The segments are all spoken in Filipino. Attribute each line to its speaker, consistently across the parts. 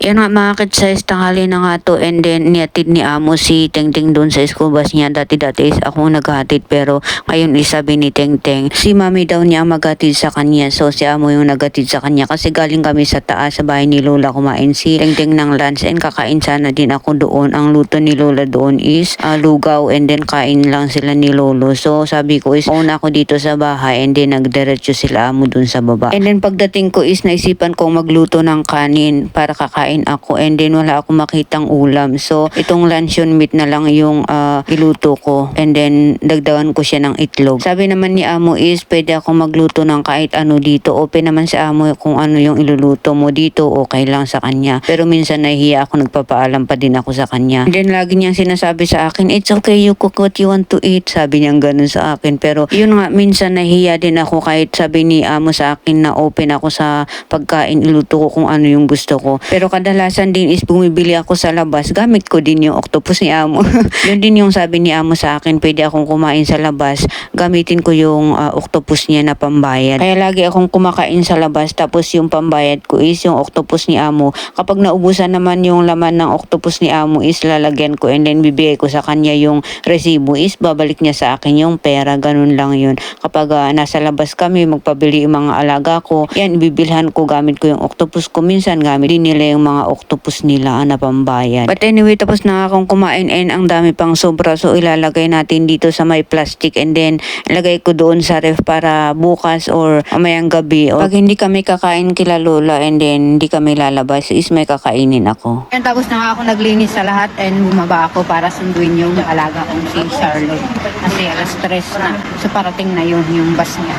Speaker 1: Yan nga mga kids, tanghali na nga to, and then niatid ni Amo si Tengteng doon sa school bus niya. Dati is ako naghatid, pero ngayon is sabi ni Tengteng, si mami daw niya maghatid sa kanya. So si Amo yung naghatid sa kanya kasi galing kami sa taas sa bahay ni Lola kumain si Tengteng ng lunch, and kakain sana din ako doon. Ang luto ni Lola doon is lugaw, and then kain lang sila ni Lolo. So sabi ko is una ako dito sa bahay, and then nagdiretso sila Amo doon sa baba. And then pagdating ko is naisipan kong magluto ng kanin para kakain ako, and then wala akong makitang ulam. So itong luncheon meat na lang yung iluto ko, and then dagdagan ko siya ng itlog. Sabi naman ni Amo is pwede ako magluto ng kahit ano dito. Open naman si Amo kung ano yung iluluto mo dito, okay lang sa kanya. Pero minsan nahihiya ako, nagpapaalam pa din ako sa kanya. And then lagi niyang sinasabi sa akin, it's okay, you cook what you want to eat. Sabi niyang ganun sa akin. Pero yun nga, minsan nahihiya din ako kahit sabi ni Amo sa akin na open ako sa pagkain, iluto ko kung ano yung gusto ko. Pero kadalasan din is bumibili ako sa labas, gamit ko din yung octopus ni Amo. Yun din yung sabi ni Amo sa akin, pwede akong kumain sa labas, gamitin ko yung octopus niya na pambayad. Kaya lagi akong kumakain sa labas, tapos yung pambayad ko is yung octopus ni Amo. Kapag naubusan naman yung laman ng octopus ni Amo is lalagyan ko, and then bibigay ko sa kanya yung resibo, is babalik niya sa akin yung pera. Ganun lang yun. Kapag nasa labas kami, magpabili yung mga alaga ko, yan, ibibilhan ko, gamit ko yung octopus ko. Minsan gamit din nila yung mga octopus nila na pambayad. But anyway, tapos na akong kumain, and ang dami pang sobra. So ilalagay natin dito sa may plastic, and then ilagay ko doon sa ref para bukas or mamayang gabi. O pag hindi kami kakain kila Lola, and then hindi kami lalabas, is may kakainin ako.
Speaker 2: And tapos na nga ako naglinis sa lahat, and bumaba ako para sunduin yung alaga kong si Charlotte. Kasi alas 3 na. So parating na yung bus niya.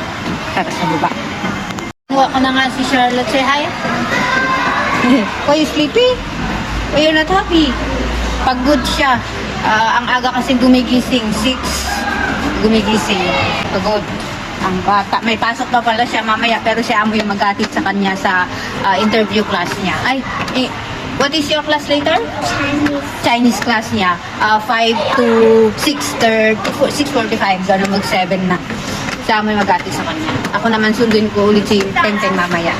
Speaker 2: Tara sa baba. Kuha ko na nga si Charlotte. Say hi. Why you sleepy? Why you not happy? Pagod siya. Ang aga kasi gumigising. 6 gumigising. Pagod. Ang bata. May pasok pa pala siya mamaya, pero si Amo yung maghatid sa kanya sa interview class niya. What is your class later? Chinese class niya. 5 to 6:45. Gano'n mag-7 na. Si Amo yung maghatid sa kanya. Ako naman sunduin ko ulit si Tengteng mamaya.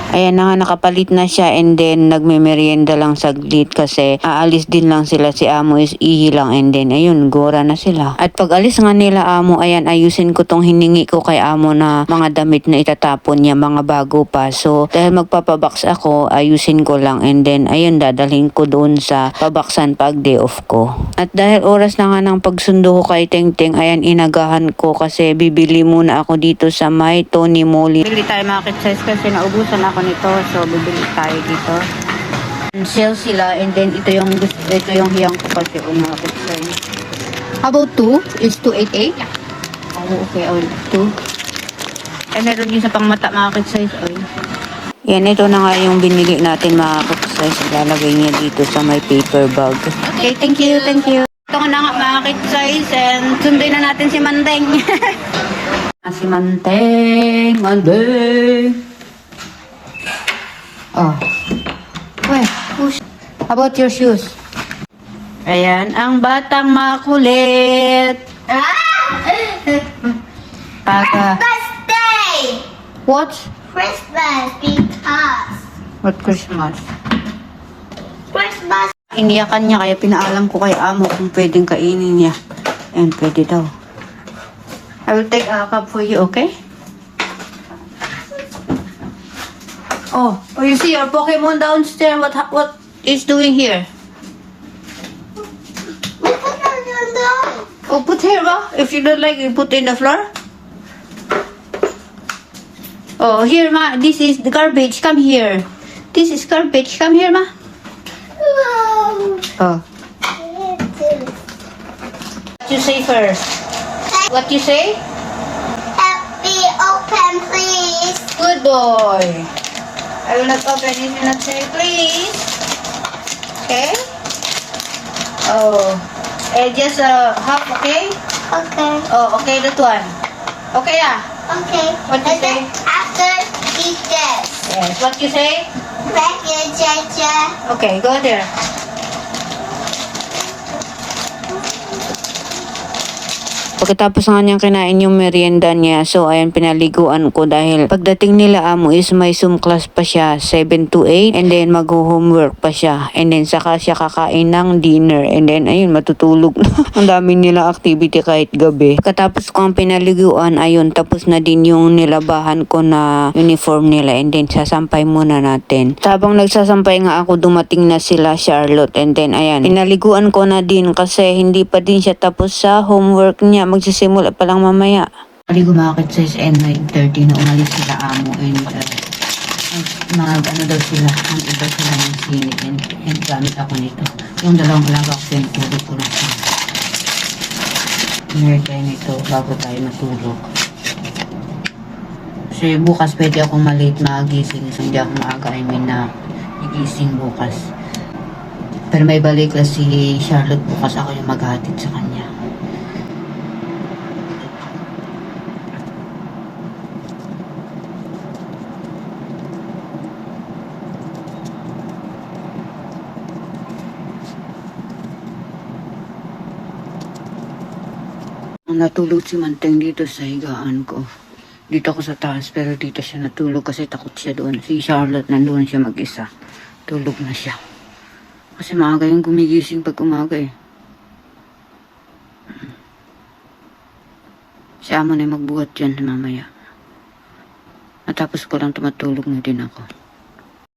Speaker 1: Ayan na nga, nakapalit na siya, and then nagme-merienda lang saglit kasi aalis din lang sila. Si Amo is ihi lang, and then ayun, gora na sila. At pag alis nga nila Amo, ayan, ayusin ko tong hiningi ko kay Amo na mga damit na itatapon niya, mga bago pa. So dahil magpapabox ako, ayusin ko lang, and then ayun, dadalhin ko doon sa pabaksan pag day off ko. At dahil oras na nga ng pagsundo ko kay Tengteng, ayan, inagahan ko kasi bibili muna ako dito sa may Tony Moly.
Speaker 2: Bili tayo mga kids kasi naubusan ako nito, so bibili tayo dito. And sale sila, and then ito yung hiyang ko kasi mga kids. How about 2? Is 288? Oh, okay, 2. And meron din sa pangmata mga kids.
Speaker 1: Yan, ito na nga yung binili natin mga kids. Lalagay niya dito sa may paper bag.
Speaker 2: Okay, thank you, thank you. Ito na nga mga kids, and sunduin na natin si Manteng. Si Manteng. Oh. Wait, push. How about your shoes? Ayan, ang batang makulit.
Speaker 3: Christmas Day!
Speaker 2: What?
Speaker 3: Christmas because
Speaker 2: What Christmas?
Speaker 3: Christmas
Speaker 1: Iniyakan niya, kaya pinaalam ko kay Amo kung pwedeng kainin niya. And pwede daw.
Speaker 2: I will take a cup for you, okay? Oh, you see your Pokemon downstairs. What is doing here? Oh, put here, ma. If you don't like, you put in the floor. Oh, here, ma. This is the garbage. Come here. This is garbage. Come here, ma. Oh. What you say first? What you say?
Speaker 3: help me open please.
Speaker 2: Good boy. I will not open if you not say please. Okay? Oh. Just half, okay?
Speaker 3: Okay.
Speaker 2: Oh, okay, that one. Okay,
Speaker 3: Okay.
Speaker 2: What you
Speaker 3: And then
Speaker 2: say?
Speaker 3: after eat this.
Speaker 2: Yes. What you say?
Speaker 3: Thank you, Jaja.
Speaker 2: Okay, go there.
Speaker 1: Pagkatapos nga niyang kinain yung merienda niya, so ayan, pinaliguan ko dahil pagdating nila amo is may Zoom class pa siya, 7 to 8, and then mag-homework pa siya, and then saka siya kakain ng dinner, and then ayun, matutulog na. Ang dami nila activity kahit gabi. Pagkatapos ko ang pinaliguan, ayun, tapos na din yung nilabahan ko na uniform nila, and then sasampay muna natin. Habang nagsasampay nga ako, dumating na sila Charlotte, and then ayan, pinaliguan ko na din kasi hindi pa din siya tapos sa homework niya, magsisimula pa lang mamaya.
Speaker 2: Pali gumakit sa SN 9:30 na umalis sila amo and ano daw sila, hanto daw sila ng sini and gamit ako nito. Yung dalawang alaga ko pinutulog ko na siya. Inertay nito bago tayo matulog. Kasi bukas pwede akong malate magising, so hindi ako maaga, na igising bukas. Pero may balik na si Charlotte bukas, ako yung maghatid sa kanya. Natulog si Manteng dito sa higaan ko. Dito ako sa taas pero dito siya natulog kasi takot siya doon. Si Charlotte nandoon siya mag-isa. Tulog na siya. Kasi maaga yung gumigising pag umaga eh. Si amo na yung magbuhat dyan mamaya. Natapos ko lang tumatulog na din ako.